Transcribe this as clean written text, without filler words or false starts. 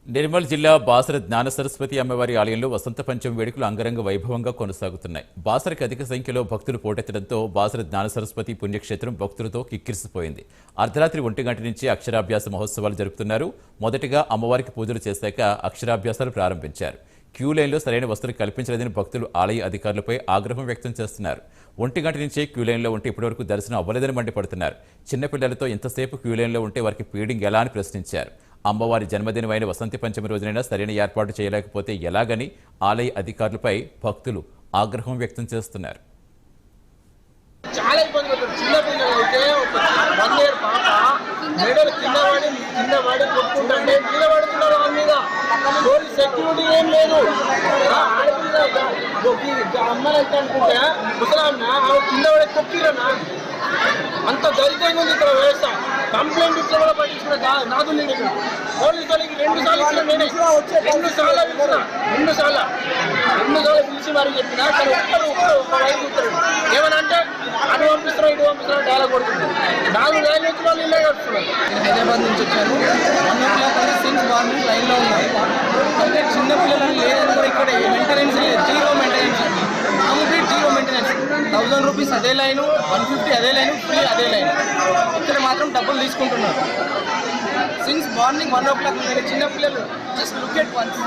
నిర్మల్ జిల్లా బాసర జ్ఞాన సరస్వతి అమ్మవారి ఆలయంలో వసంత పంచమి వేడుకలు అంగరంగ వైభవంగా కొనసాగుతున్నాయి. బాసరకు అధిక సంఖ్యలో భక్తులు పోటెత్తడంతో బాసర జ్ఞాన సరస్వతి పుణ్యక్షేత్రం భక్తులతో కిక్కిరిసిపోయింది. అర్ధరాత్రి 1 గంట నుంచి అక్షరాభ్యాస మహోత్సవాలు జరుపుతున్నారు. మొదటిగా అమ్మవారికి పూజలు చేశాక అక్షరాభ్యాసాలు ప్రారంభించారు. క్యూ లైన్లో సరైన వసతులు కల్పించలేదని భక్తులు ఆలయ అధికారులపై ఆగ్రహం వ్యక్తం చేస్తున్నారు. 1 గంట నుంచే క్యూ లైన్లో ఉంటే ఇప్పటివరకు దర్శనం అవ్వలేదని మండిపడుతున్నారు. చిన్నపిల్లలతో ఇంతసేపు క్యూ లైన్లో ఉంటే వారికి ఫీడింగ్ ఎలా అని ప్రశ్నించారు. అమ్మవారి జన్మదినమైన వసంత పంచమి రోజునైనా సరైన ఏర్పాటు చేయలేకపోతే ఎలాగని ఆలయ అధికారులపై భక్తులు ఆగ్రహం వ్యక్తం చేస్తున్నారు. చాలా ఇబ్బంది పడుతుంది. చిన్న పిల్లలు అయితే ఒక 1 ఇయర్ పాప మెడలు కింద పడి కొట్టుకుంటుంటే మీద పడుతున్నారు. వాళ్ళ మీద పోలీస్ సెక్యూరిటీ ఏం లేదు. అమ్మని ఎంత అనుకుంటే ముసలాన్న కింద పడి కొట్టిరన్నా. అంత దరిద్రంగా ఉంది ఇక్కడ వ్యవస్థ. కంప్లైంట్ ఇట్లా కూడా పట్టించుకున్నా నాదు నేను ఇక్కడ పోలీసు వాళ్ళకి 2 సార్లు ఇచ్చిన నేనే 2 సార్లు పిలిచి మరి చెప్పినా కానీ ఒక్క వైపు చూస్తారు. ఏమన్నా అంటే అటు పంపిస్తున్నా ఇటు పంపిస్తున్నా డైలాగ్ కొడుతుంది. 4 వేలు వచ్చి వాళ్ళు ఇల్లే కడుతున్నారు. నేను హైదరాబాద్ నుంచి వచ్చాను. 1 o'clock సిన్స్ మార్నింగ్ లైన్లో ఉన్నాయి. అంటే చిన్న పిల్లలని లేదని కూడా ఇక్కడ మెయింటెనెన్స్ లేదు. జీరో మెయింటెనెన్స్ అండి. Complete zero maintenance. 1000 రూపీస్ అదే లైను, 150 అదే లైను, ఫ్రీ అదే లైన్. ఇక్కడ మాత్రం డబ్బులు తీసుకుంటున్నారు. సిన్స్ మార్నింగ్ 1 o'clock చిన్న పిల్లలు జస్ట్ లుక్ ఎట్ వన్స్.